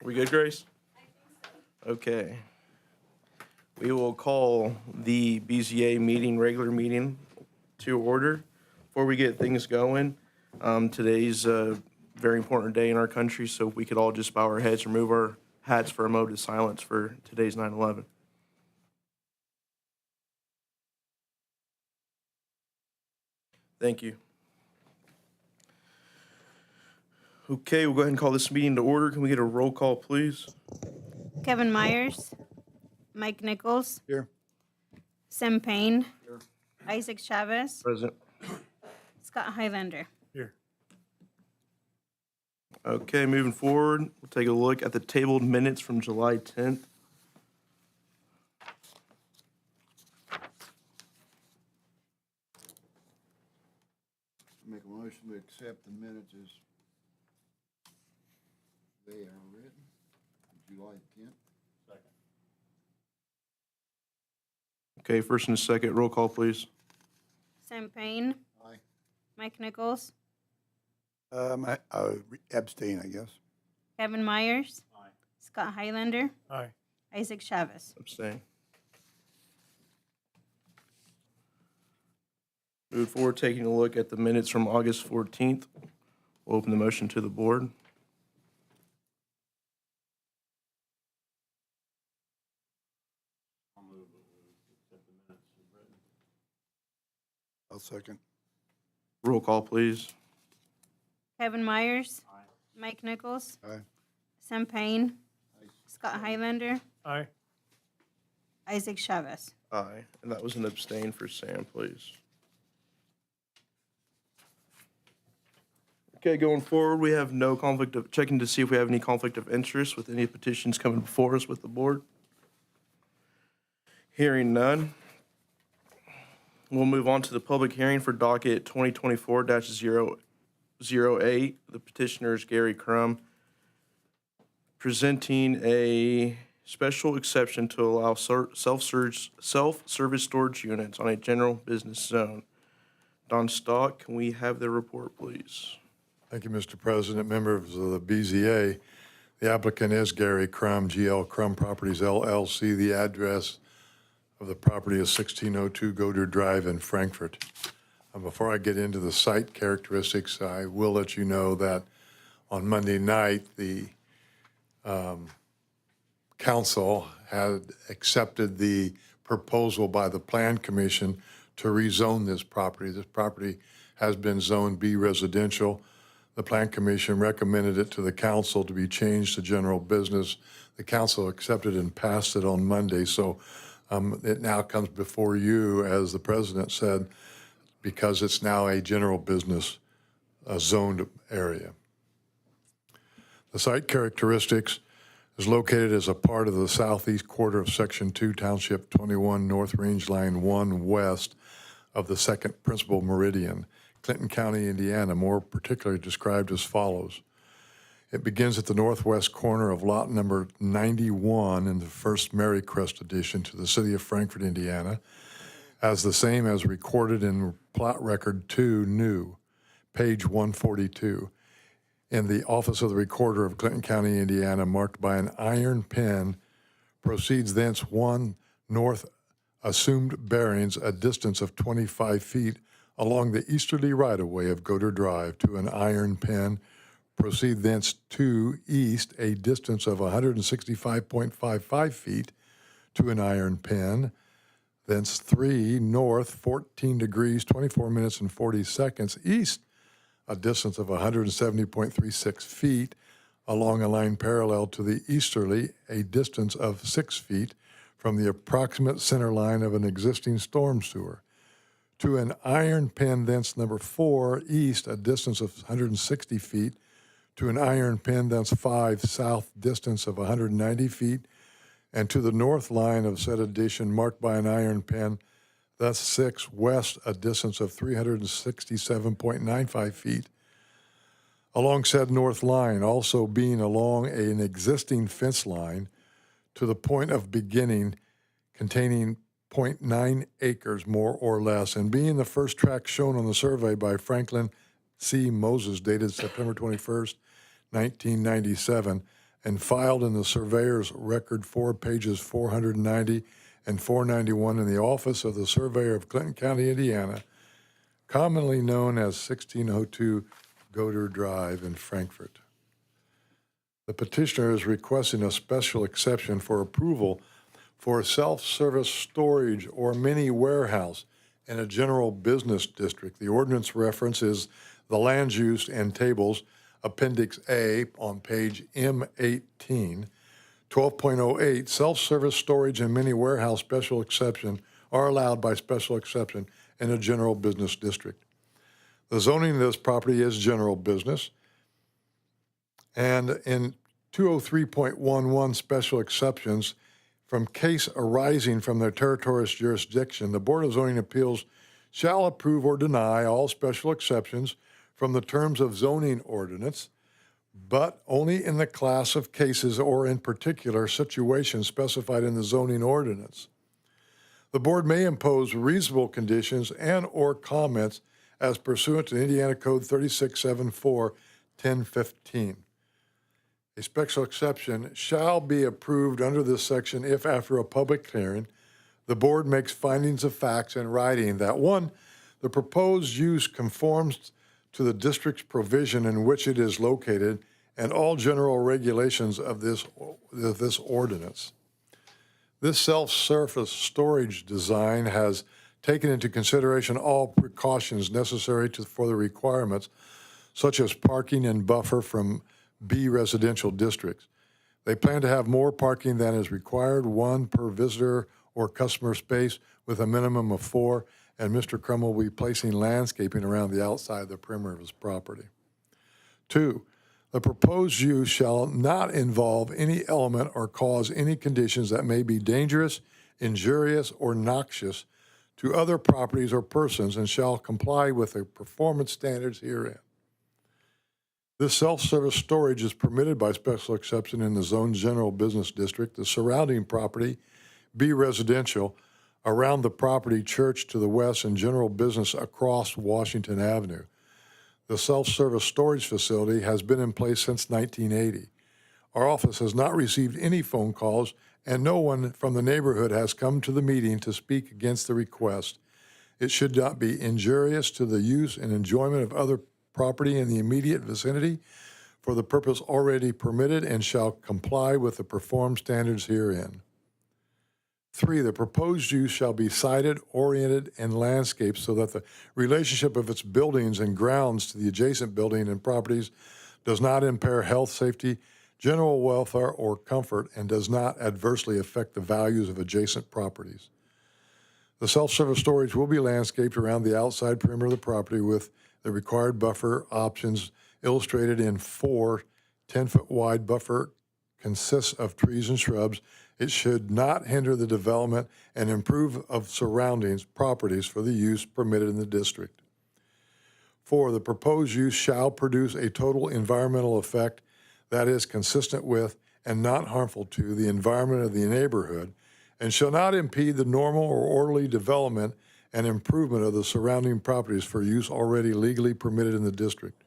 We good, Grace? Okay. We will call the BZA regular meeting to order. Before we get things going, today's a very important day in our country, so if we could all just bow our heads, remove our hats for a moment of silence for today's 9/11. Thank you. Okay, we'll go ahead and call this meeting to order. Can we get a roll call, please? Kevin Myers. Mike Nichols. Here. Sam Payne. Here. Isaac Chavez. Present. Scott Highlander. Here. Okay, moving forward, we'll take a look at the tabled minutes from July 10th. Make a motion to accept the minutes as they are written, July 10th. Okay, first and second, roll call, please. Sam Payne. Aye. Mike Nichols. I abstain, I guess. Kevin Myers. Aye. Scott Highlander. Aye. Isaac Chavez. Abstain. Moving forward, taking a look at the minutes from August 14th. We'll open the motion to the board. I'll second. Roll call, please. Kevin Myers. Aye. Mike Nichols. Aye. Sam Payne. Aye. Scott Highlander. Aye. Isaac Chavez. Aye, and that was an abstain for Sam, please. Okay, going forward, we have no conflict of, checking to see if we have any conflict of interest with any petitions coming before us with the board. Hearing none. We'll move on to the public hearing for docket 2024-008. The petitioner is Gary Crum, presenting a special exception to allow self-service storage units on a general business zone. Don Stock, can we have the report, please? Thank you, Mr. President, members of the BZA. The applicant is Gary Crum, GL Crum Properties LLC. The address of the property is 1602 Goder Drive in Frankfort. Before I get into the site characteristics, I will let you know that on Monday night, the council had accepted the proposal by the Plan Commission to rezone this property. This property has been zoned B residential. The Plan Commission recommended it to the council to be changed to general business. The council accepted and passed it on Monday, so it now comes before you, as the president said, because it's now a general business zoned area. The site characteristics is located as a part of the southeast quarter of Section 2, Township 21, North Range Line 1 west of the second principal meridian, Clinton County, Indiana, more particularly described as follows. It begins at the northwest corner of lot number 91 in the first Marycrest addition to the city of Frankfort, Indiana, as the same as recorded in plot record 2 new, page 142, in the office of the recorder of Clinton County, Indiana, marked by an iron pen, proceeds thence one north assumed bearings a distance of 25 feet along the easterly right-of-way of Goder Drive to an iron pen, proceed thence to east a distance of 165.55 feet to an iron pen, thence 3 north 14 degrees 24 minutes and 40 seconds east a distance of 170.36 feet along a line parallel to the easterly a distance of 6 feet from the approximate center line of an existing storm sewer, to an iron pen thence number 4 east a distance of 160 feet, to an iron pen thence 5 south distance of 190 feet, and to the north line of said addition marked by an iron pen thus 6 west a distance of 367.95 feet. Along said north line, also being along an existing fence line to the point of beginning containing 0.9 acres more or less, and being the first tract shown on the survey by Franklin C. Moses dated September 21st, 1997, and filed in the surveyor's record 4 pages 490 and 491 in the office of the surveyor of Clinton County, Indiana, commonly known as 1602 Goder Drive in Frankfort. The petitioner is requesting a special exception for approval for self-service storage or mini warehouse in a general business district. The ordinance reference is the land use and tables, Appendix A on page M18. 12.08, self-service storage and mini warehouse special exception are allowed by special exception in a general business district. The zoning of this property is general business. And in 203.11 special exceptions, from case arising from their territorial jurisdiction, the Board of Zoning Appeals shall approve or deny all special exceptions from the terms of zoning ordinance, but only in the class of cases or in particular situations specified in the zoning ordinance. The board may impose reasonable conditions and or comments as pursuant to Indiana Code 3674-1015. A special exception shall be approved under this section if, after a public hearing, the board makes findings of facts in writing that, 1, the proposed use conforms to the district's provision in which it is located and all general regulations of this ordinance. This self-service storage design has taken into consideration all precautions necessary for the requirements, such as parking and buffer from B residential districts. They plan to have more parking than is required, 1 per visitor or customer space with a minimum of 4, and Mr. Crum will be placing landscaping around the outside of the perimeter of his property. 2, the proposed use shall not involve any element or cause any conditions that may be dangerous, injurious, or noxious to other properties or persons and shall comply with the performance standards herein. This self-service storage is permitted by special exception in the zone general business district, the surrounding property, B residential, around the property church to the west and general business across Washington Avenue. The self-service storage facility has been in place since 1980. Our office has not received any phone calls, and no one from the neighborhood has come to the meeting to speak against the request. It should not be injurious to the use and enjoyment of other property in the immediate vicinity for the purpose already permitted and shall comply with the performed standards herein. 3, the proposed use shall be sited, oriented, and landscaped so that the relationship of its buildings and grounds to the adjacent building and properties does not impair health, safety, general welfare, or comfort, and does not adversely affect the values of adjacent properties. The self-service storage will be landscaped around the outside perimeter of the property with the required buffer options illustrated in 4 10-foot wide buffer consists of trees and shrubs. It should not hinder the development and improve of surroundings properties for the use permitted in the district. 4, the proposed use shall produce a total environmental effect that is consistent with and not harmful to the environment of the neighborhood and shall not impede the normal or orderly development and improvement of the surrounding properties for use already legally permitted in the district.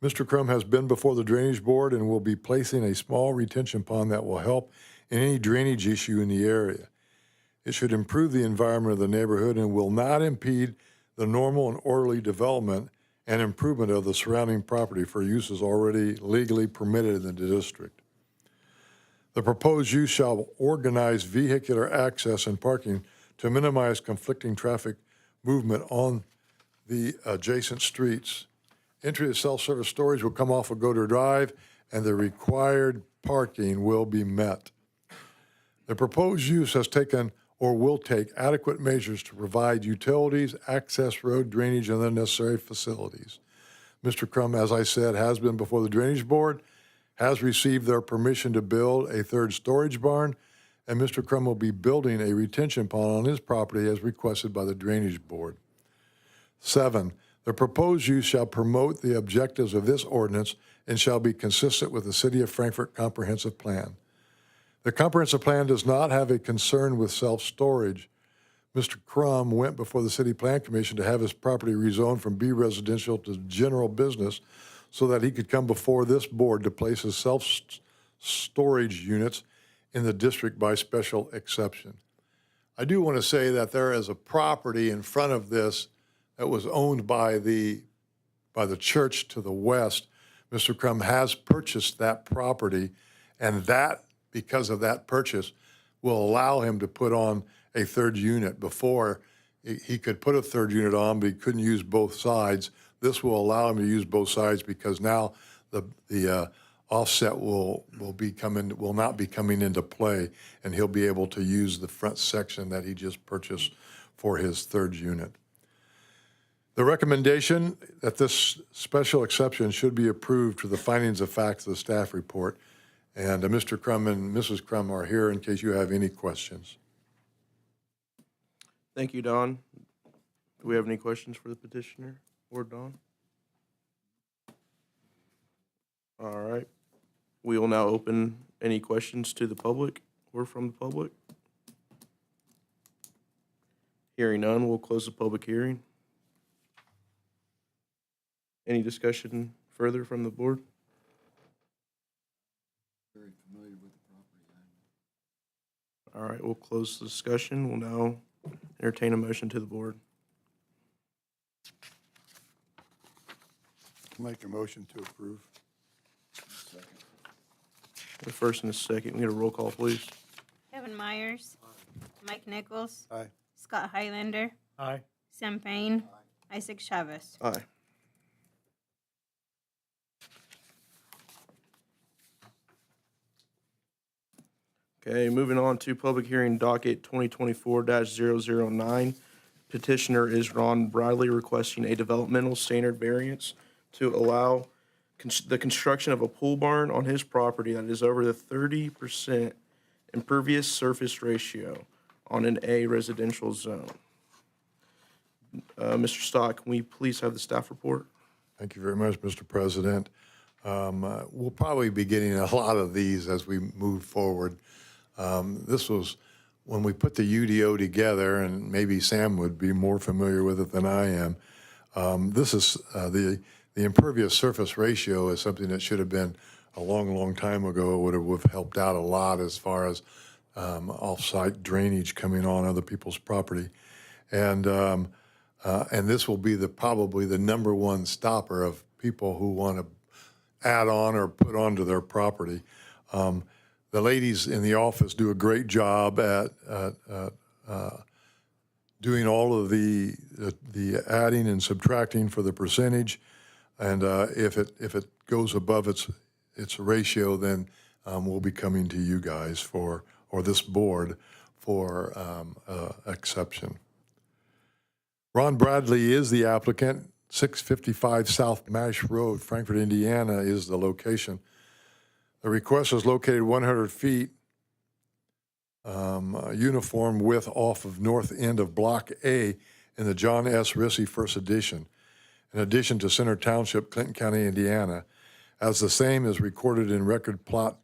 Mr. Crum has been before the Drainage Board and will be placing a small retention pond that will help in any drainage issue in the area. It should improve the environment of the neighborhood and will not impede the normal and orderly development and improvement of the surrounding property for uses already legally permitted in the district. The proposed use shall organize vehicular access and parking to minimize conflicting traffic movement on the adjacent streets. Entry to self-service storage will come off of Goder Drive, and the required parking will be met. The proposed use has taken or will take adequate measures to provide utilities, access, road drainage, and the necessary facilities. Mr. Crum, as I said, has been before the Drainage Board, has received their permission to build a 3rd storage barn, and Mr. Crum will be building a retention pond on his property as requested by the Drainage Board. 7, the proposed use shall promote the objectives of this ordinance and shall be consistent with the City of Frankfort Comprehensive Plan. The comprehensive plan does not have a concern with self-storage. Mr. Crum went before the City Plan Commission to have his property rezoned from B residential to general business so that he could come before this board to place his storage units in the district by special exception. I do want to say that there is a property in front of this that was owned by the church to the west. Mr. Crum has purchased that property, and that, because of that purchase, will allow him to put on a third unit. Before, he could put a third unit on, but he couldn't use both sides. This will allow him to use both sides because now the offset will not be coming into play, and he'll be able to use the front section that he just purchased for his third unit. The recommendation that this special exception should be approved to the findings of facts of the staff report. And Mr. Crum and Mrs. Crum are here in case you have any questions. Thank you, Don. Do we have any questions for the petitioner or Don? All right. We will now open any questions to the public or from the public. Hearing none, we'll close the public hearing. Any discussion further from the board? Very familiar with the property. All right, we'll close the discussion. We'll now entertain a motion to the board. Make a motion to approve. The first and the second, we get a roll call, please. Kevin Myers. Mike Nichols. Aye. Scott Highlander. Aye. Sam Payne. Isaac Chavez. Aye. Okay, moving on to public hearing docket 2024-009. Petitioner is Ron Bradley requesting a developmental standard variance to allow the construction of a pool barn on his property that is over the 30% impervious surface ratio on an A residential zone. Mr. Stock, can we please have the staff report? Thank you very much, Mr. President. We'll probably be getting a lot of these as we move forward. This was when we put the UDO together, and maybe Sam would be more familiar with it than I am. This is the impervious surface ratio is something that should have been a long, long time ago. It would have helped out a lot as far as off-site drainage coming on other people's property, and this will be probably the number one stopper of people who want to add on or put onto their property. The ladies in the office do a great job at doing all of the adding and subtracting for the percentage, and if it goes above its ratio, then we'll be coming to you guys or this board for exception. Ron Bradley is the applicant. 655 South Mash Road, Frankfort, Indiana is the location. The request is located 100 feet uniform width off of north end of Block A in the John S. Rissy First Edition, in addition to Center Township, Clinton County, Indiana, as the same is recorded in Record Plot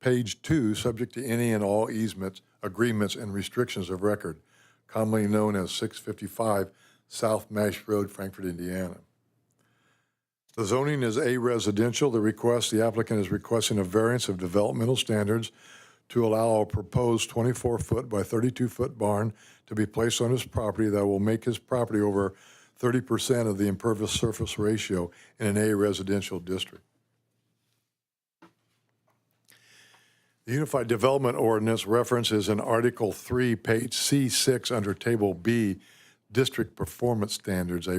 Page 2, subject to any and all easements, agreements, and restrictions of record, commonly known as 655 South Mash Road, Frankfort, Indiana. The zoning is A residential. The applicant is requesting a variance of developmental standards to allow a proposed 24-foot by 32-foot barn to be placed on his property that will make his property over 30% of the impervious surface ratio in an A residential district. The Unified Development Ordinance reference is in Article 3, page C6 under Table B, District Performance Standards. A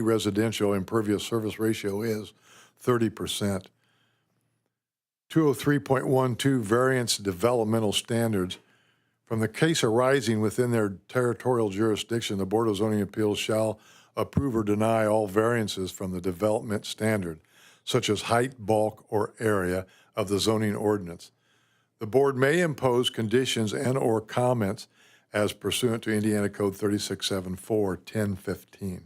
residential impervious surface ratio is 30%. 203.12 Variance Developmental Standards. From the case arising within their territorial jurisdiction, the Board of Zoning Appeals shall approve or deny all variances from the development standard, such as height, bulk, or area of the zoning ordinance. The board may impose conditions and/or comments as pursuant to Indiana Code 3674-1015.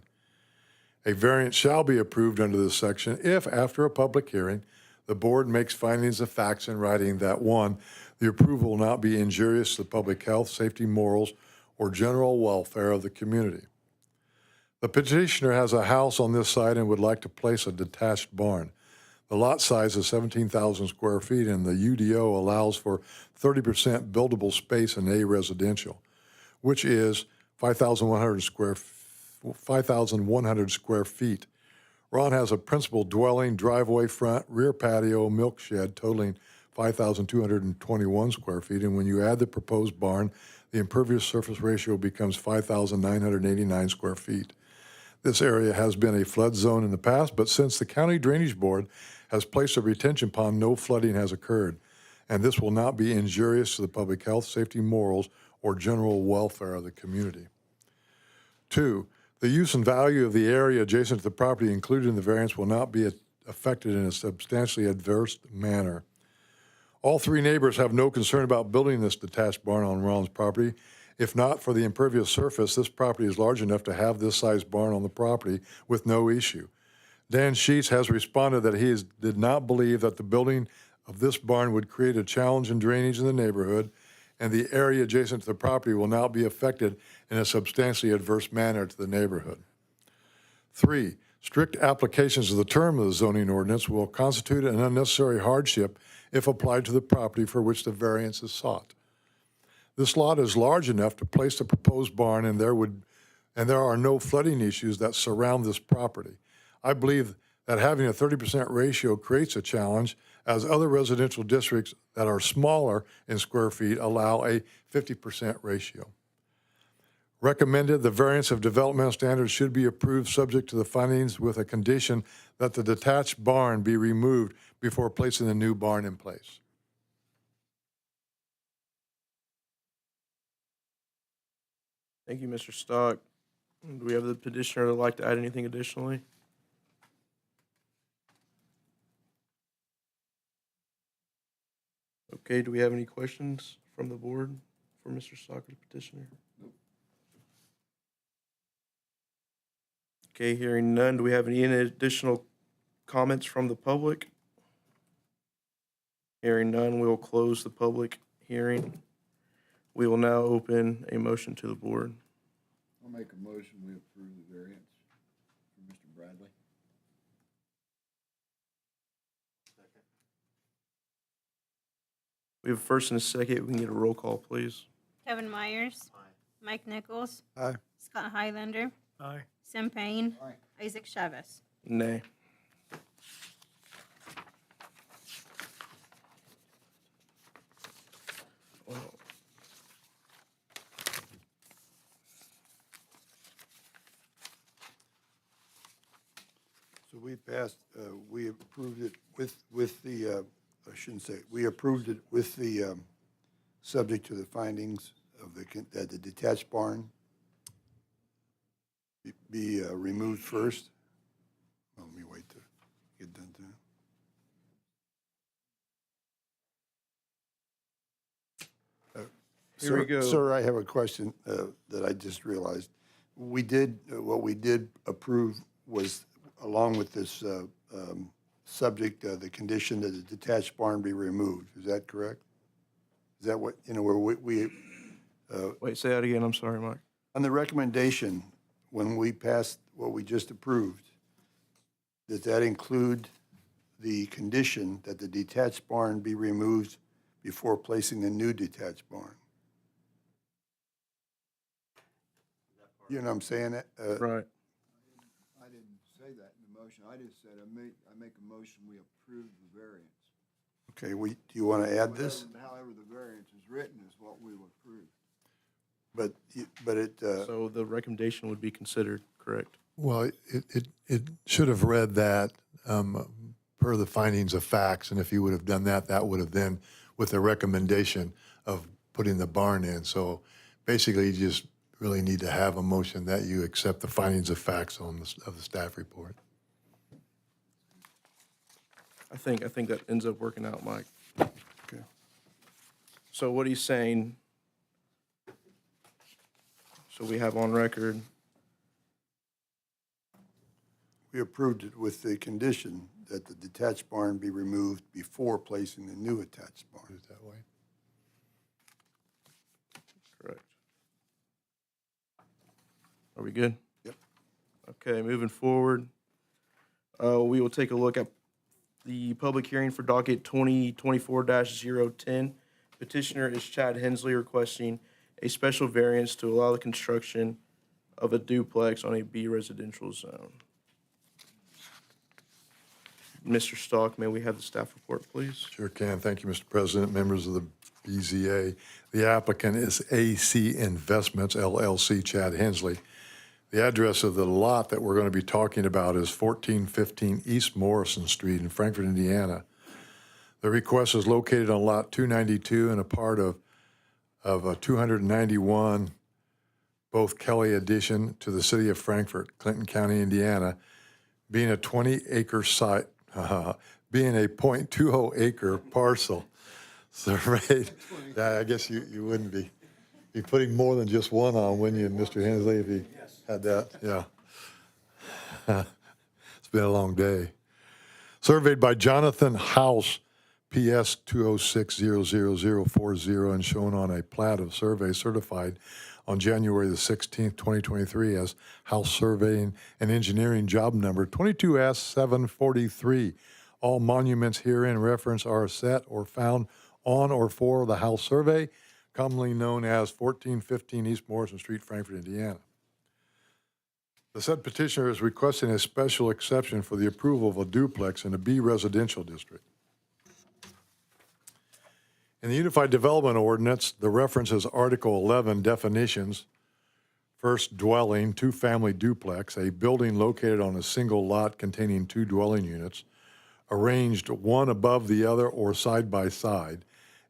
A variance shall be approved under this section if, after a public hearing, the board makes findings of facts in writing that, 1, the approval will not be injurious to the public health, safety, morals, or general welfare of the community. The petitioner has a house on this site and would like to place a detached barn. The lot size is 17,000 square feet, and the UDO allows for 30% buildable space in A residential, which is 5,100 square feet. Ron has a principal dwelling, driveway, front, rear patio, milk shed totaling 5,221 square feet, and when you add the proposed barn, the impervious surface ratio becomes 5,989 square feet. This area has been a flood zone in the past, but since the County Drainage Board has placed a retention pond, no flooding has occurred, and this will not be injurious to the public health, safety, morals, or general welfare of the community. 2, the use and value of the area adjacent to the property included in the variance will not be affected in a substantially adverse manner. All 3 neighbors have no concern about building this detached barn on Ron's property. If not for the impervious surface, this property is large enough to have this size barn on the property with no issue. Dan Sheets has responded that he did not believe that the building of this barn would create a challenge in drainage in the neighborhood, and the area adjacent to the property will not be affected in a substantially adverse manner to the neighborhood. 3, strict applications of the term of the zoning ordinance will constitute an unnecessary hardship if applied to the property for which the variance is sought. This lot is large enough to place the proposed barn, and there are no flooding issues that surround this property. I believe that having a 30% ratio creates a challenge, as other residential districts that are smaller in square feet allow a 50% ratio. Recommended the variance of developmental standards should be approved subject to the findings with a condition that the detached barn be removed before placing the new barn in place. Thank you, Mr. Stock. Do we have the petitioner that would like to add anything additionally? Okay, do we have any questions from the board for Mr. Stock, the petitioner? Okay, hearing none, do we have any additional comments from the public? Hearing none, we will close the public hearing. We will now open a motion to the board. I'll make a motion, we approve the variance for Mr. Bradley. We have a first and a second. We can get a roll call, please. Kevin Myers. Mike Nichols. Aye. Scott Highlander. Aye. Sam Payne. Aye. Isaac Chavez. Nay. So we passed, we approved it with the, I shouldn't say, we approved it with the, subject to the findings of that the detached barn be removed first. Well, let me wait to get done to it. Here we go. Sir, I have a question that I just realized. We did, what we did approve was, along with this subject, the condition that the detached barn be removed. Is that correct? Is that what, where we Wait, say that again. I'm sorry, Mike. on the recommendation, when we passed what we just approved, does that include the condition that the detached barn be removed before placing the new detached barn? You know what I'm saying? Right. I didn't say that in the motion, I just said I make a motion, we approve the variance. Okay, do you want to add this? However the variance is written is what we will approve. But it, So the recommendation would be considered, correct? Well, it should have read that per the findings of facts, and if you would have done that, that would have then, with the recommendation of putting the barn in. So basically, you just really need to have a motion that you accept the findings of facts of the staff report. I think that ends up working out, Mike. okay. So what he's saying, so we have on record, We approved it with the condition that the detached barn be removed before placing the new attached Put barn. it that way. correct. Are we good? Yep. Okay, moving forward, we will take a look at the public hearing for docket 2024-010. Petitioner is Chad Hensley requesting a special variance to allow the construction of a duplex on a B residential zone. Mr. Stock, may we have the staff report, please? Sure can. Thank you, Mr. President, members of the BZA. The applicant is AC Investments LLC, Chad Hensley. The address of the lot that we're going to be talking about is 1415 East Morrison Street in Frankfort, Indiana. The request is located on lot 292 and a part of 291, both Kelly addition to the city of Frankfort, Clinton County, Indiana, being a 20-acre site, being a .20 acre parcel surveyed. I guess you wouldn't be putting more than just one on, wouldn't you, Mr. Hensley, if you had that? Yeah. It's been a long day. Surveyed by Jonathan House, PS 206-00040, and shown on a plat of survey certified on January the 16th, 2023 as House Surveying and Engineering Job Number 22S743. All monuments herein referenced are set or found on or for the House Survey, commonly known as 1415 East Morrison Street, Frankfort, Indiana. The said petitioner is requesting a special exception for the approval of a duplex in a B residential district. In the Unified Development Ordinance, the reference is Article 11, definitions. First, dwelling, two-family duplex, a building located on a single lot containing two dwelling units, arranged one above the other or side by side,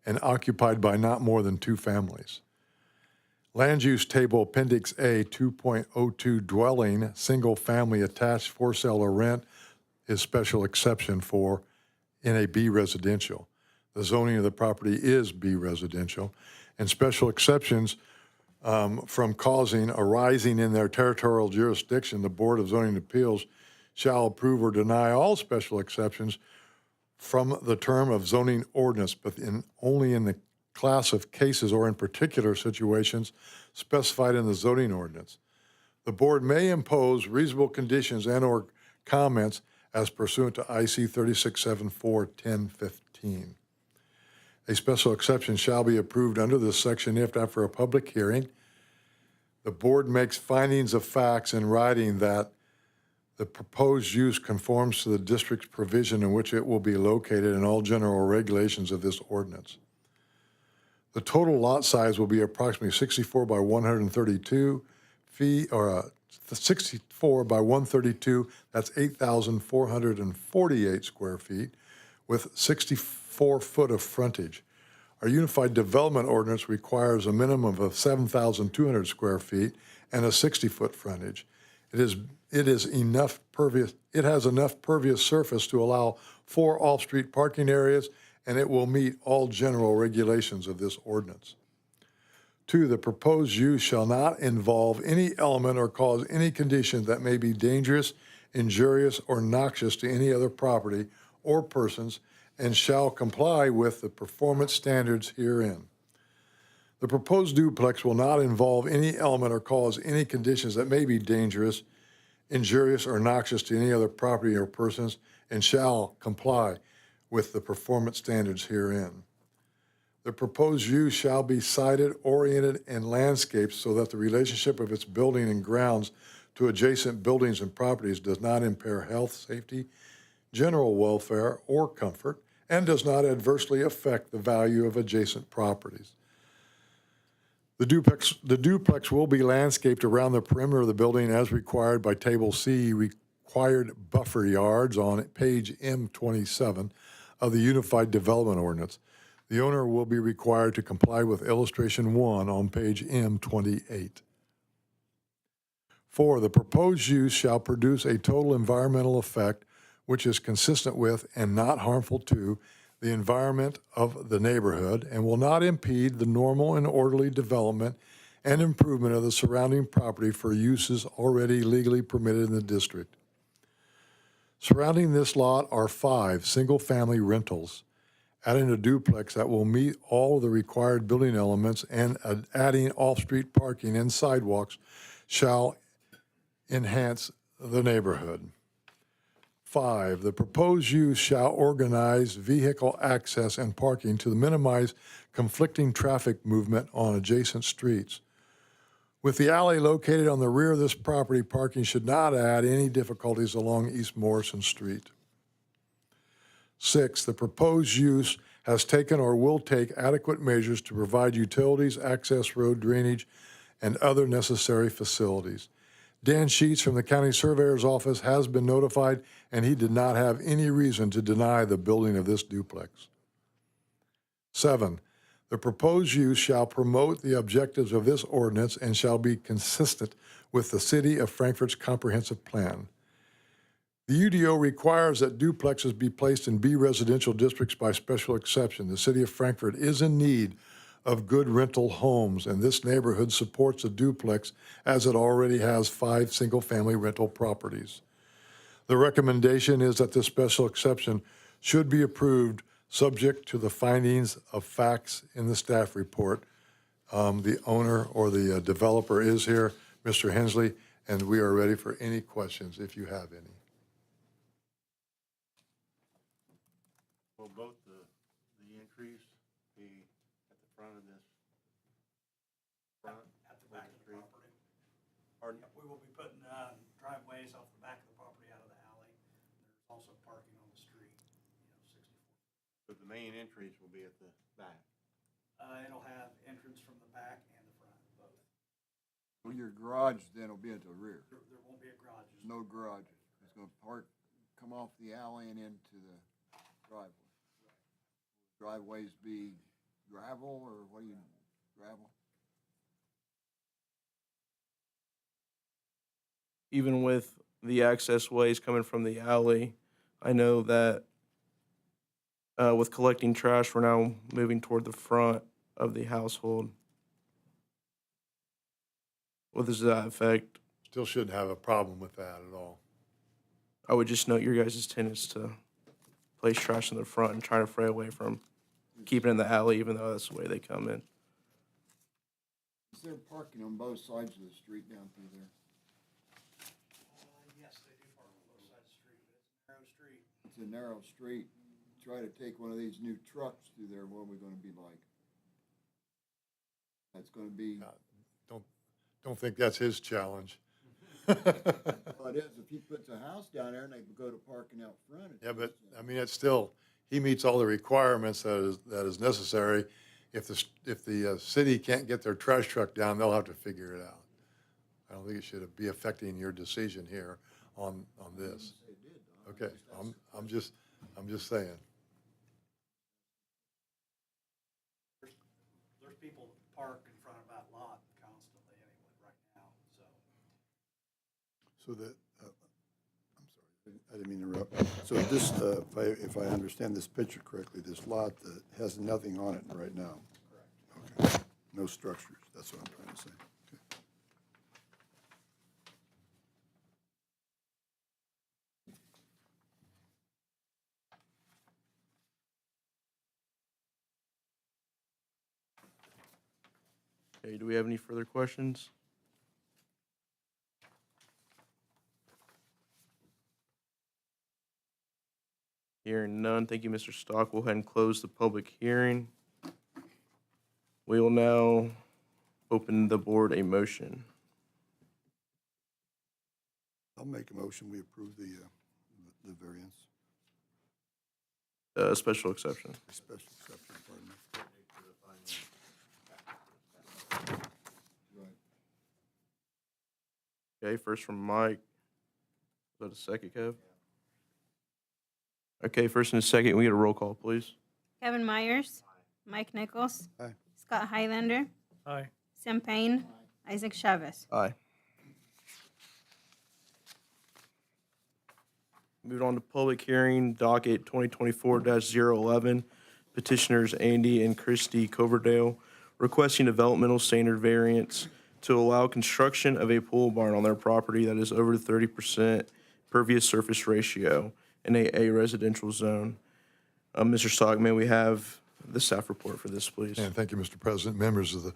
and occupied by not more than two families. Land Use Table Appendix A 2.02 dwelling, single-family attached for sale or rent is special exception for in a B residential. The zoning of the property is B residential, and special exceptions from causing arising in their territorial jurisdiction, the Board of Zoning Appeals shall approve or deny all special exceptions from the term of zoning ordinance, but only in the class of cases or in particular situations specified in the zoning ordinance. The board may impose reasonable conditions and or comments as pursuant to IC 3674-1015. A special exception shall be approved under this section if, after a public hearing, the board makes findings of facts in writing that the proposed use conforms to the district's provision in which it will be located and all general regulations of this ordinance. The total lot size will be approximately 64 by 132 feet, or 64 by 132, that's 8,448 square feet, with 64 foot of frontage. Our Unified Development Ordinance requires a minimum of 7,200 square feet and a 60-foot frontage. It has enough pervious surface to allow 4 off-street parking areas, and it will meet all general regulations of this ordinance. 2, the proposed use shall not involve any element or cause any condition that may be dangerous, injurious, or noxious to any other property or persons, and shall comply with the performance standards herein. The proposed duplex will not involve any element or cause any conditions that may be dangerous, injurious, or noxious to any other property or persons, and shall comply with the performance standards herein. The proposed use shall be sited, oriented, and landscaped so that the relationship of its building and grounds to adjacent buildings and properties does not impair health, safety, general welfare, or comfort, and does not adversely affect the value of adjacent properties. The duplex will be landscaped around the perimeter of the building as required by Table C, required buffer yards on page M27 of the Unified Development Ordinance. The owner will be required to comply with illustration 1 on page M28. 4, the proposed use shall produce a total environmental effect which is consistent with and not harmful to the environment of the neighborhood and will not impede the normal and orderly development and improvement of the surrounding property for uses already legally permitted in the district. Surrounding this lot are 5 single-family rentals, adding a duplex that will meet all of the required building elements, and adding off-street parking and sidewalks shall enhance the neighborhood. 5, the proposed use shall organize vehicle access and parking to minimize conflicting traffic movement on adjacent streets. With the alley located on the rear of this property, parking should not add any difficulties along East Morrison Street. 6, the proposed use has taken or will take adequate measures to provide utilities, access road drainage, and other necessary facilities. Dan Sheets from the County Surveyor's Office has been notified, and he did not have any reason to deny the building of this duplex. 7, the proposed use shall promote the objectives of this ordinance and shall be consistent with the City of Frankfort's comprehensive plan. The UDO requires that duplexes be placed in B residential districts by special exception. The City of Frankfort is in need of good rental homes, and this neighborhood supports a duplex as it already has 5 single-family rental properties. The recommendation is that this special exception should be approved subject to the findings of facts in the staff report. The owner or the developer is here, Mr. Hensley, and we are ready for any questions if you have any. Will both the increase be at the front of this? At the back of the property. Pardon? Yep, we will be putting driveways off the back of the property out of the alley. There's also parking on the street, 64. But the main entries will be at the back. It'll have entrance from the back and the front, both. Well, your garage then will be at the rear. There won't be a garage. There's no garage. It's gonna come off the alley and into the driveway. Driveways be gravel or what do you, gravel? Even with the access ways coming from the alley, I know that with collecting trash, we're now moving toward the front of the household. What does that affect? Still shouldn't have a problem with that at all. I would just note your guys' tendency to place trash in the front and try to fray away from keeping it in the alley, even though that's the way they come in. Is there parking on both sides of the street down through there? Yes, they do park on both sides of the street, but it's a narrow street. It's a narrow street. Try to take one of these new trucks through there, what are we gonna be like? That's gonna be, Don't think that's his challenge. well, it is, if he puts a house down there and they go to parking out front. Yeah, but, I mean, it's still, he meets all the requirements that is necessary. If the city can't get their trash truck down, they'll have to figure it out. I don't think it should be affecting your decision here on this. Okay, I'm just saying. There's people that park in front of that lot constantly anyway, right now, so. So that, I'm sorry, I didn't mean to interrupt. So this, if I understand this picture correctly, this lot has nothing on it right now? Correct. Okay, no structures, that's what I'm trying to say. Okay. Okay, do we have any further questions? Hearing none, thank you, Mr. Stock. We'll go ahead and close the public hearing. We will now open the board a motion. I'll make a motion, we approve the variance, Special exception. special exception, pardon me. Okay, first from Mike. Is that a second, Kev? Okay, first and a second, we get a roll call, please. Kevin Myers. Mike Nichols. Aye. Scott Highlander. Aye. Sam Payne. Isaac Chavez. Aye. Moving on to public hearing, docket 2024-011. Petitioners Andy and Christy Coverdale requesting developmental standard variance to allow construction of a pole barn on their property that is over 30% pervious surface ratio in a residential zone. Mr. Stock, may we have the staff report for this, please? And thank you, Mr. President, members of the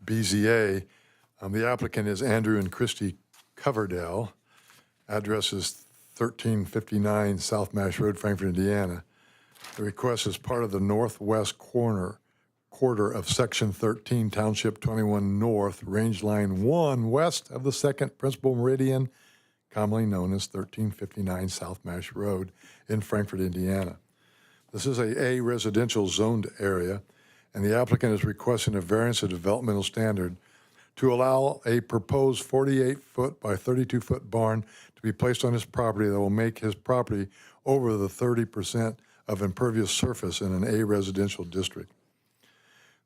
BZA. The applicant is Andrew and Christy Coverdale. Address is 1359 South Mash Road, Frankfort, Indiana. The request is part of the northwest quarter of Section 13, Township 21 North, Range Line 1, west of the 2nd Principal Meridian, commonly known as 1359 South Mash Road in Frankfort, Indiana. This is a residential zoned area, and the applicant is requesting a variance of developmental standard to allow a proposed 48-foot by 32-foot barn to be placed on his property that will make his property over the 30% of impervious surface in an A residential district.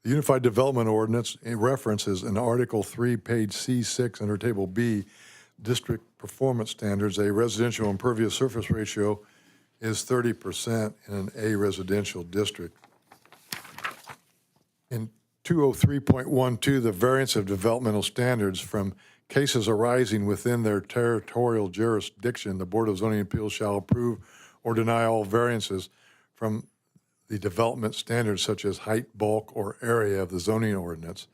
The Unified Development Ordinance references in Article 3, page C6 under Table B, District Performance Standards, a residential impervious surface ratio is 30% in an A residential district. In 203.12, the variance of developmental standards from cases arising within their territorial jurisdiction, the Board of Zoning Appeals shall approve or deny all variances from the development standards such as height, bulk, or area of the zoning ordinance.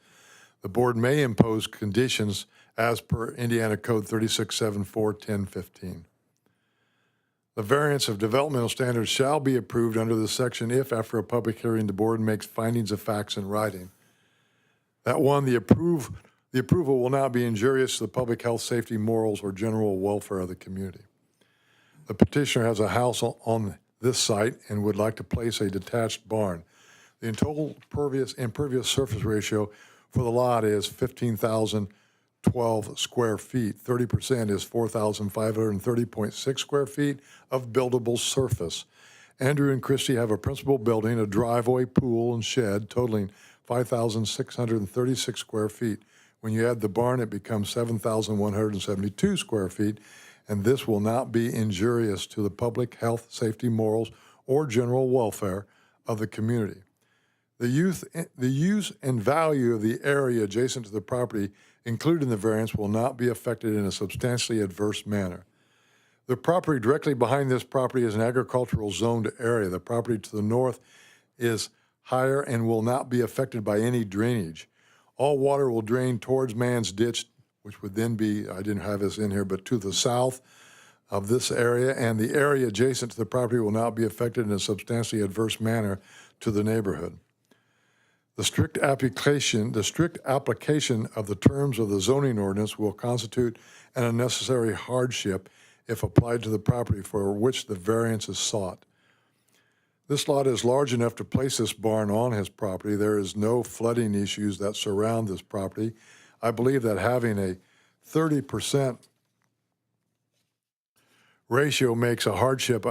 The board may impose conditions as per Indiana Code 3674-1015. The variance of developmental standards shall be approved under this section if, after a public hearing, the board makes findings of facts in writing. That one, the approval will not be injurious to the public health, safety, morals, or general welfare of the community. The petitioner has a house on this site and would like to place a detached barn. The total impervious surface ratio for the lot is 15,012 square feet. 30% is 4,530.6 square feet of buildable surface. Andrew and Christie have a principal building, a driveway, pool, and shed totaling 5,636 square feet. When you add the barn, it becomes 7,172 square feet, and this will not be injurious to the public health, safety, morals, or general welfare of the community. The use and value of the area adjacent to the property included in the variance will not be affected in a substantially adverse manner. The property directly behind this property is an agricultural zoned area. The property to the north is higher and will not be affected by any drainage. All water will drain towards Man's Ditch, which would then be, I didn't have this in here, but to the south of this area, and the area adjacent to the property will not be affected in a substantially adverse manner to the neighborhood. The strict application of the terms of the zoning ordinance will constitute an unnecessary hardship if applied to the property for which the variance is sought. This lot is large enough to place this barn on his property. There is no flooding issues that surround this property. I believe that having a 30% ratio makes a hardship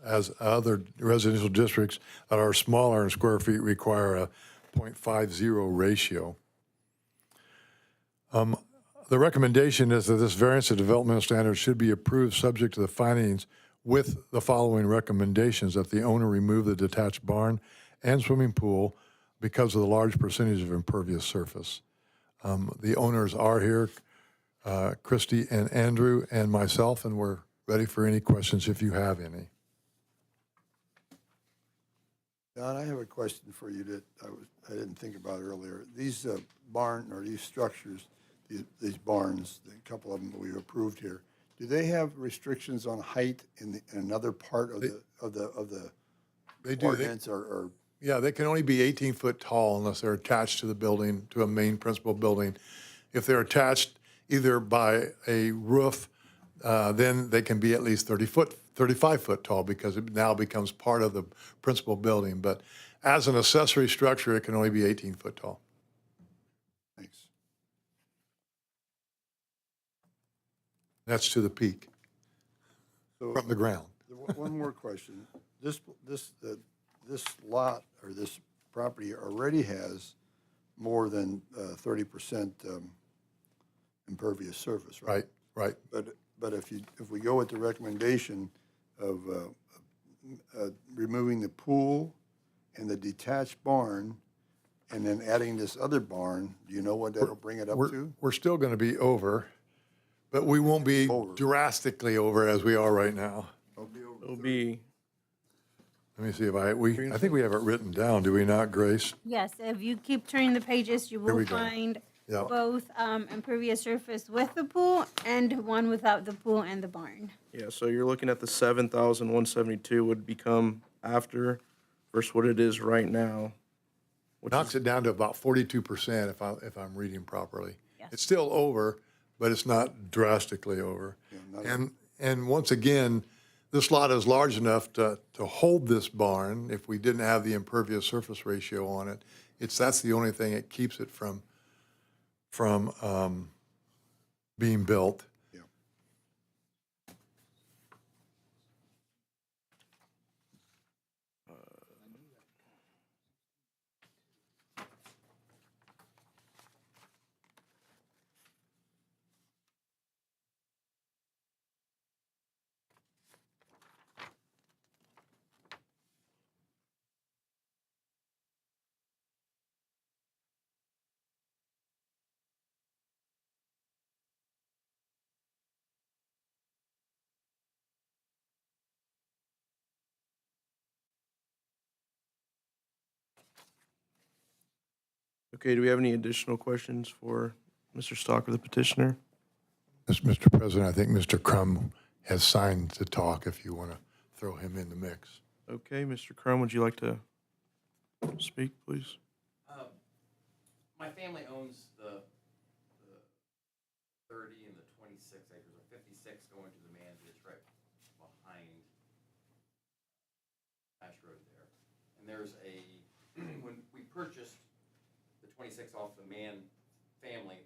as other residential districts that are smaller in square feet require a 0.50 ratio. The recommendation is that this variance of developmental standards should be approved subject to the findings with the following recommendations: that the owner remove the detached barn and swimming pool because of the large percentage of impervious surface. The owners are here, Christy and Andrew and myself, and we're ready for any questions if you have any. Don, I have a question for you that I didn't think about earlier. These barn or these structures, these barns, a couple of them that we've approved here, do they have restrictions on height in another part of the They do. ordinance or Yeah, they can only be 18 foot tall unless they're attached to the building, to a main principal building. If they're attached either by a roof, then they can be at least 35 foot tall because it now becomes part of the principal building. But as an accessory structure, it can only be 18 foot tall. Thanks. That's to the peak So from the ground. one more question. This lot or this property already has more than 30% impervious surface, right? Right. But if we go with the recommendation of removing the pool and the detached barn and then adding this other barn, do you know what that'll bring it up to? We're still going to be over, but we won't be drastically over as we are right now. It'll be, Let me see if I think we have it written down, do we not, Grace? Yes, if you keep turning the pages, you Here we will go. find Yeah. both impervious surface with the pool and one without the pool and the barn. Yeah, so you're looking at the 7,172 would become after versus what it is right now. Which Knocks is, it down to about 42% if I'm reading properly. Yes. It's still over, but it's not drastically over. not And once again, this lot is large enough to hold this barn if we didn't have the impervious surface ratio on it. That's the only thing that keeps it from being built. Yeah. okay, do we have any additional questions for Mr. Stalker, the petitioner? Mr. President, I think Mr. Crum has signed to talk if you want to throw him in the mix. Okay, Mr. Crum, would you like to speak, please? My family owns the 30 and the 26 acres, or 56 going to the man ditch right behind Ash Road there. And there's when we purchased the 26 off the man family,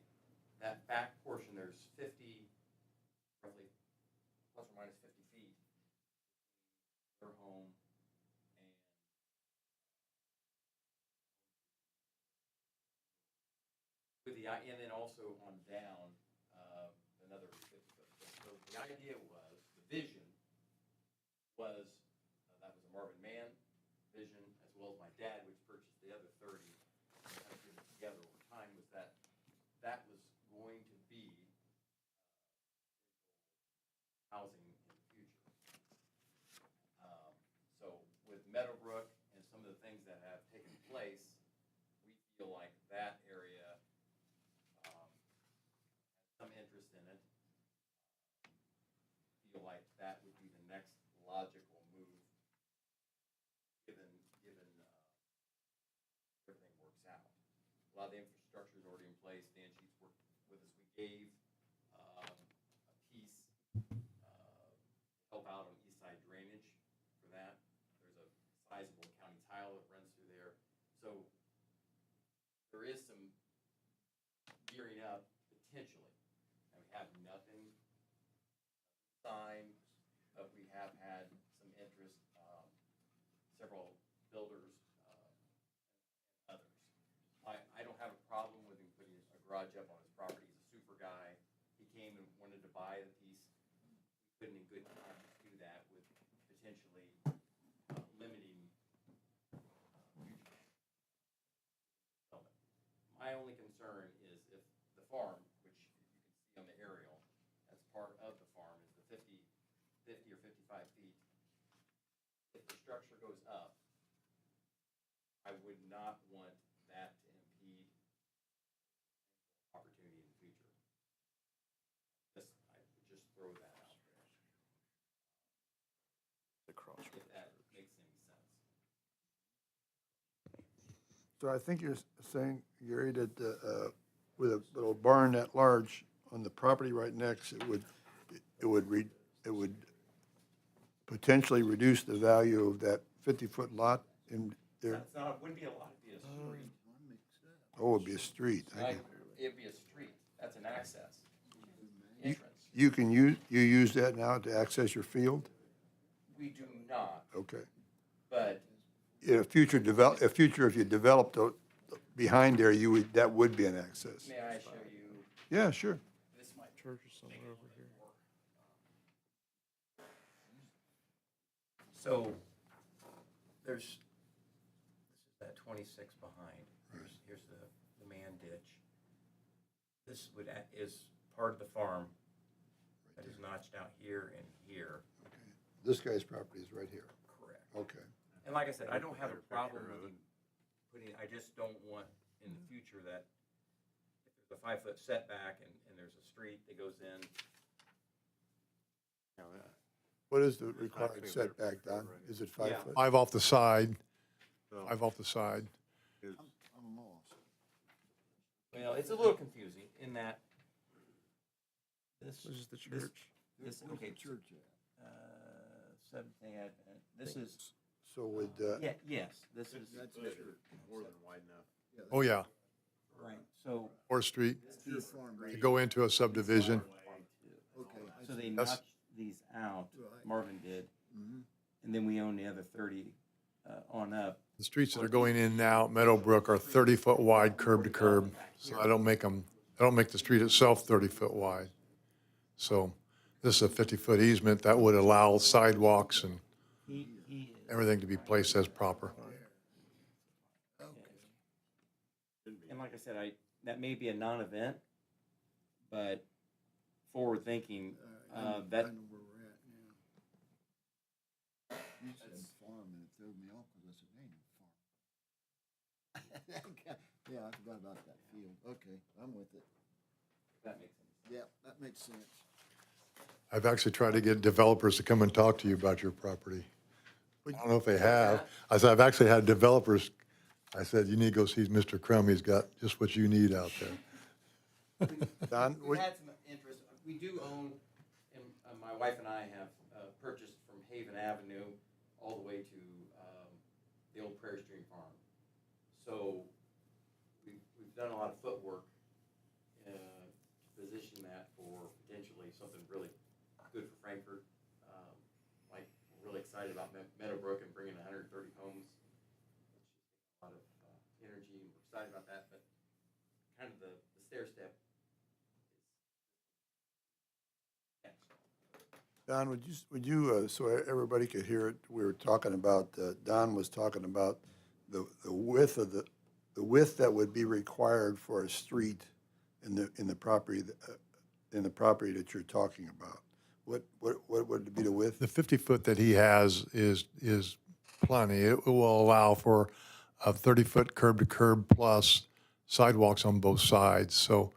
that back portion, there's 50, roughly plus or minus 50 feet, their home and and then also on down, another 50 foot. So the idea was, the vision was, that was a Marvin Mann vision, as well as my dad, which purchased the other 30, and kind of put it together over time, was that was going to be housing in the future. So with Meadowbrook and some of the things that have taken place, we feel like that area has some interest in it. Feel like that would be the next logical move, given everything works out. A lot of the infrastructure is already in place. Dan Sheets worked with us. We gave a piece help out on east side drainage for that. There's a sizable county tile that runs through there. So there is some gearing up potentially. And we have nothing signed, but we have had some interest, several builders and others. I don't have a problem with him putting a garage up on his property. He's a super guy. He came and wanted to buy the piece. We couldn't in good time do that with potentially limiting future development. My only concern is if the farm, which you can see on the aerial, that's part of the farm, is the 50 or 55 feet. If the structure goes up, I would not want that to impede opportunity in the future. I would just throw that out there. If that makes any sense. So I think you're saying, Gary, that with a little barn that large on the property right next, it would potentially reduce the value of that 50-foot lot in there. It's not, it wouldn't be a lot, it'd be a street. Oh, it'd be a street. Right? It'd be a street. That's an access, entrance. You use that now to access your field? We do not, Okay. but In if you developed behind there, that would be an access. may I show you, Yeah, sure. this might Church is somewhere over here. So this is that 26 behind. Here's the man ditch. This is part of the farm that is notched out here and here. This guy's property is right here. Correct. Okay. And like I said, I don't have a problem with him putting, I just don't want in the future that if there's a 5-foot setback and there's a street that goes in. What is the required setback, Don? Is it 5 Yeah. foot? 5 off the side, So 5 off the side. is- I'm lost. Well, it's a little confusing in that this. This is the this- church. This, Where's okay, the church at? Seventh-day Advent, this is, So would, yeah, yes, this is, That's the good. church. More than wide enough. Yeah, Oh, yeah, right, so. 4th Street, that's your farm, to right? go into a subdivision. Okay. I So see. they That's- knocked these out, Right. Marvin did, Mhm. and then we own the other 30 on up. The streets that are going in now at Meadowbrook are 30-foot wide curb to curb. So I don't make the street itself 30-foot wide. So this is a 50-foot easement that would allow sidewalks and He is. everything to be placed as proper. And like I said, that may be a non-event, but forward thinking, I know that, where we're at now. You said farm and it threw me off because I said, ain't no farm. Yeah, I forgot about that field. Okay, I'm with it. that makes sense. Yeah, that makes sense. I've actually tried to get developers to come and talk to you about your property. I don't know if they have. I said, I've actually had developers, I said, you need to go see Mr. Crum. He's got just what you need out there. Don, We've had some interest, we do own, and my wife and I have purchased from Haven Avenue all the way to the old Prairie Stream Farm. So we've done a lot of footwork to position that for potentially something really good for Frankfort. Like, we're really excited about Meadowbrook and bringing 130 homes. A lot of energy, and we're excited about that, but kind of the stair step. Don, would you, so everybody could hear it, we were talking about, Don was talking about the width of the width that would be required for a street in the property, in the property that you're talking about. What would be the width? The 50-foot that he has is plenty. It will allow for a 30-foot curb to curb plus sidewalks on both sides. So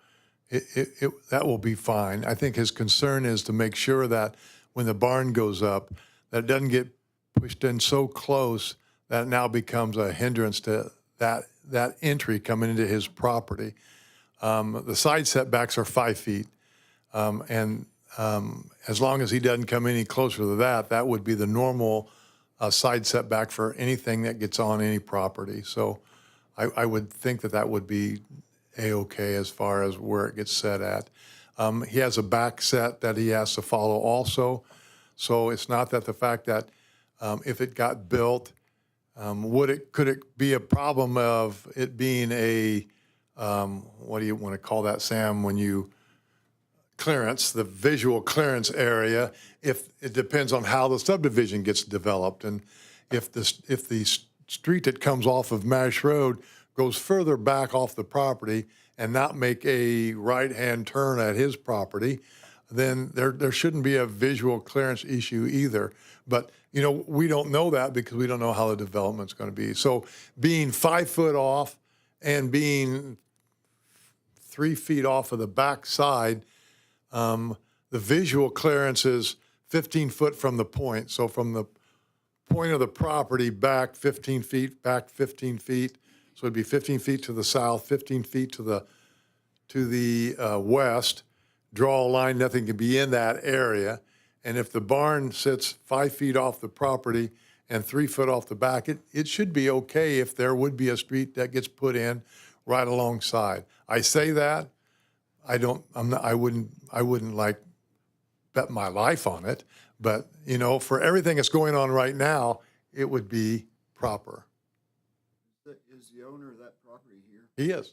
that will be fine. I think his concern is to make sure that when the barn goes up, that it doesn't get pushed in so close that it now becomes a hindrance to that entry coming into his property. The side setbacks are 5 feet. And as long as he doesn't come any closer to that, that would be the normal side setback for anything that gets on any property. So I would think that would be A-okay as far as where it gets set at. He has a back set that he has to follow also. So it's not that the fact that if it got built, could it be a problem of it being a, what do you want to call that, Sam, when you clearance, the visual clearance area, if it depends on how the subdivision gets developed. And if the street that comes off of Mash Road goes further back off the property and not make a right-hand turn at his property, then there shouldn't be a visual clearance issue either. But, we don't know that because we don't know how the development's going to be. So being 5 foot off and being 3 feet off of the back side, the visual clearance is 15 foot from the point. So from the point of the property back 15 feet, back 15 feet. So it'd be 15 feet to the south, 15 feet to the west. Draw a line, nothing can be in that area. And if the barn sits 5 feet off the property and 3 foot off the back, it should be okay if there would be a street that gets put in right alongside. I say that, I wouldn't like bet my life on it, but for everything that's going on right now, it would be proper. Is the owner of that property here? He is.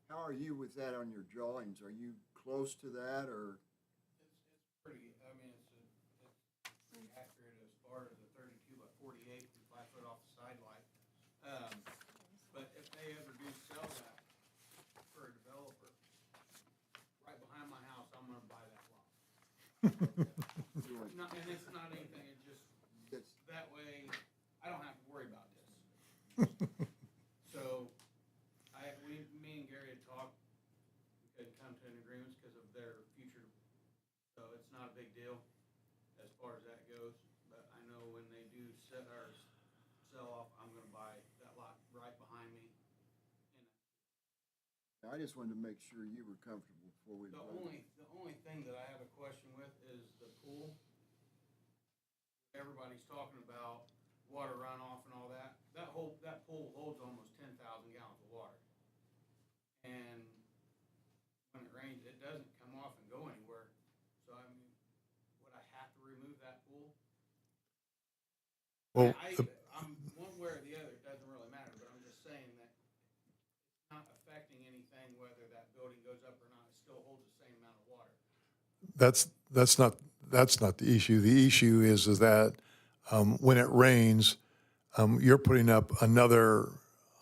How are you with that on your drawings? Are you close to that or? Pretty, I mean, it's pretty accurate as far as the 32 by 48, 5 foot off the sidelight. But if they ever do sell that for a developer, right behind my house, I'm gonna buy that lot. And it's not anything, it just, It's- that way, I don't have to worry about this. So, me and Gary had talked, I just wanted to make sure you were comfortable before we The voted. only thing that I have a question with is the pool. Everybody's talking about water runoff and all that. That pool holds almost 10,000 gallons of water. And when it rains, it doesn't come off and go anywhere. So I mean, would I have to remove that pool? Well, I'm one way or the other, it doesn't really matter, but I'm just saying that it's not affecting anything whether that building goes up or not. It still holds the same amount of water. that's not the issue. The issue is that when it rains, you're putting up another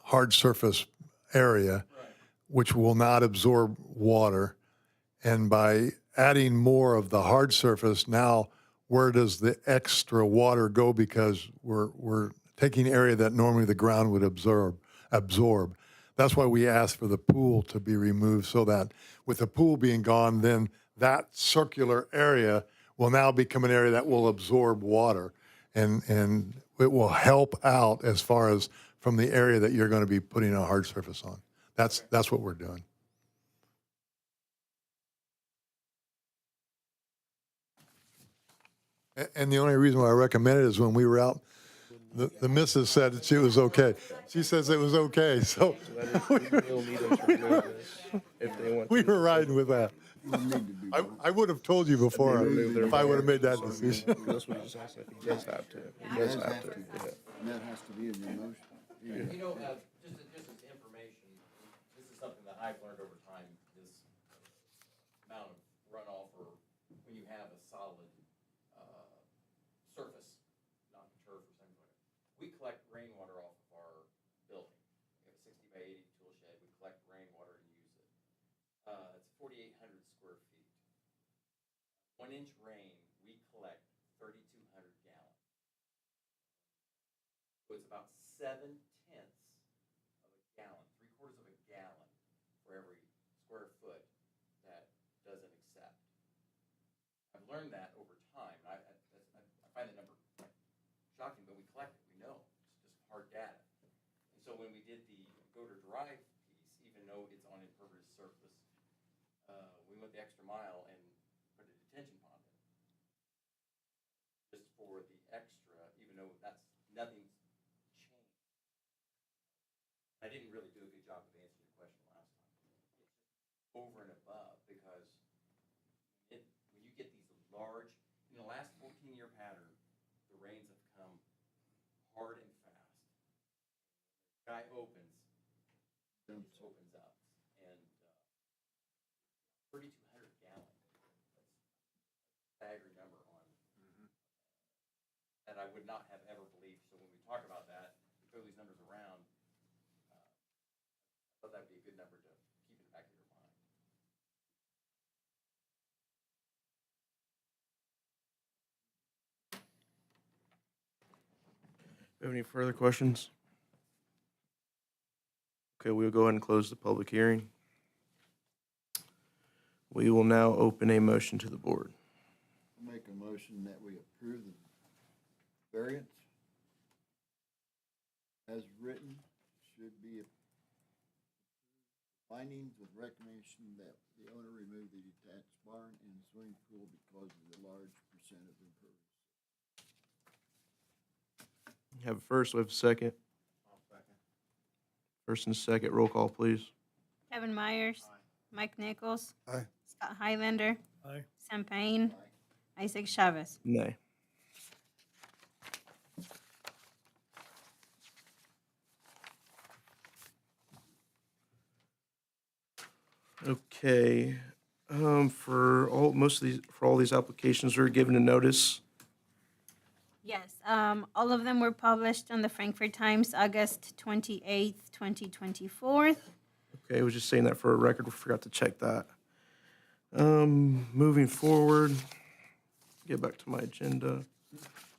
hard surface area, which will not absorb water. And by adding more of the hard surface, now where does the extra water go? Because we're taking area that normally the ground would absorb. That's why we asked for the pool to be removed, so that with the pool being gone, then that circular area will now become an area that will absorb water, and it will help out as far as from the area that you're going to be putting a hard surface on. That's what we're doing. And the only reason why I recommend it is when we were out, the missus said that she was okay. She says it was okay, so We will need them to remove this if they want we to. were riding with that. You need to be. I would have told you before if I would have made that decision. That's what he just asked, if he does have to. He does have to, yeah. And that has to be in your motion. You know, just as information, this is something that I've learned over time, this amount of runoff, or when you have a solid, surface, not turf or something like that. We collect rainwater off of our building. We have a 60 by 80 tool shed, we collect rainwater and use it. It's 4,800 square feet. 1 inch rain, we collect 3,200 gallons. So it's about 7/10 of a gallon, 3/4 of a gallon for every square foot that doesn't accept. I've learned that over time. I find the number shocking, but we collect it. We know it's just hard data. And so when we did the Goder Drive piece, even though it's on impervious surface, we went the extra mile and put a detention pond in, just for the extra, even though nothing's changed. I didn't really do a good job of answering your question last time. It's over and above, because when you get these large, in the last 14-year pattern, the rains have come hard and fast. The sky opens, it just opens up. And 3,200 gallons, that's a staggering number on that I would not have ever believed. So when we talk about that, we throw these numbers around, I thought that would be a good number to keep in the back of your mind. Have any further questions? Okay, we'll go ahead and close the public hearing. We will now open a motion to the board. Make a motion that we approve the variance as written, should be findings with recommendation that the owner remove the detached barn and swimming pool because of the large percent of impervious. Have a first, we have a second. I'll second. First and second, roll call, please. Kevin Myers. Mike Nichols. Aye. Scott Highlander. Aye. Sam Payne. Isaac Chavez. Nay. Okay, for all these applications are given a notice. Yes, all of them were published on the Frankfort Times, August 28th, 2024. Okay, I was just saying that for a record, we forgot to check that. Moving forward, get back to my agenda.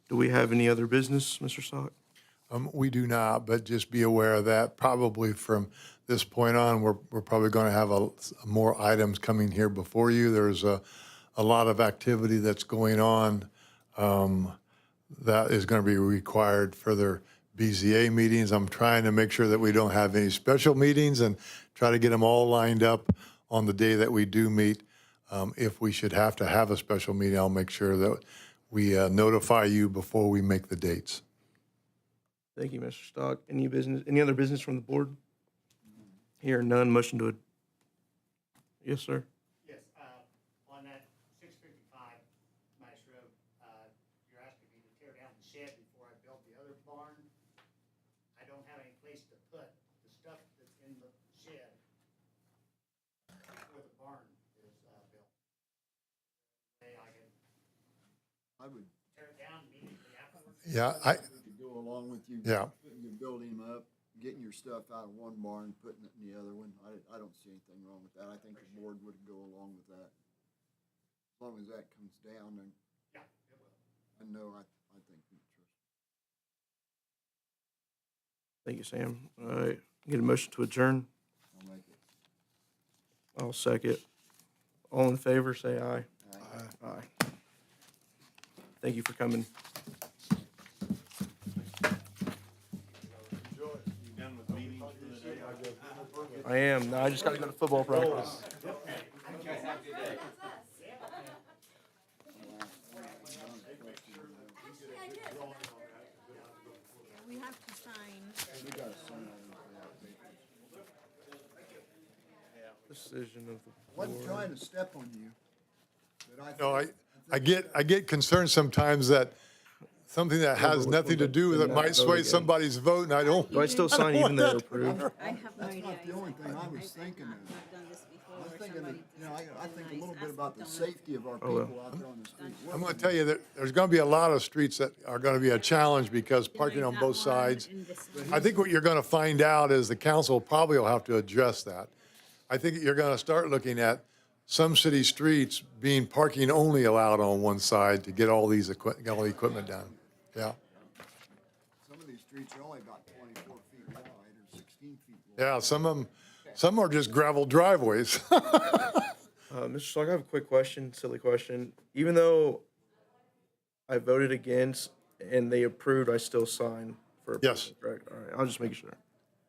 Do we have any other business, Mr. Stock? We do not, but just be aware that probably from this point on, we're probably going to have more items coming here before you. There's a lot of activity that's going on that is going to be required further BZA meetings. I'm trying to make sure that we don't have any special meetings and try to get them all lined up on the day that we do meet. If we should have to have a special meeting, I'll make sure that we notify you before we make the dates. Thank you, Mr. Stock. Any other business from the board? Here, none, motion to, yes, sir. Yes, on that 655 Nice Road, you're asking me to tear down the shed before I build the other barn. I don't have any place to put the stuff that's in the shed before the barn is built. Hey, I can I would, tear it down immediately afterwards. Yeah, we could go along with you. Yeah. You building them up, getting your stuff out of one barn, putting it in the other one. I don't see anything wrong with that. I think the board would go along with that. As long as that comes down, and Yeah, it will. I know, I think we trust. Thank you, Sam. All right, get a motion to adjourn. I'll make it. I'll second. All in favor, say aye. Aye. Thank you for coming. You done with meetings for the day? I am. No, I just gotta go to football practice. We have to sign. We gotta sign it. Decision of the Wasn't trying to step on you, but I. no, think- I get concerned sometimes that something that has nothing to do with it might sway somebody's vote, and I don't. Do I still sign even though they're approved? I have no That's idea. not the only thing I was thinking of. I've done this before. I was where thinking that, somebody you know, I think a little bit Nice. about the safety of our Oh, well. people out there on the street. I'm going to tell you that there's going to be a lot of streets that are going to be a challenge because parking on both sides. I think what you're going to find out is the council probably will have to address that. I think you're going to start looking at some city streets being parking only allowed on one side to get all these all the equipment done. Yeah, Some of these streets are only about 24 feet wide or 16 feet wide. yeah. Some are just gravel driveways. Mr. Stock, I have a quick question, silly question. Even though I voted against and they approved, I still sign for approval, Yes. correct? All right, I'll just make sure.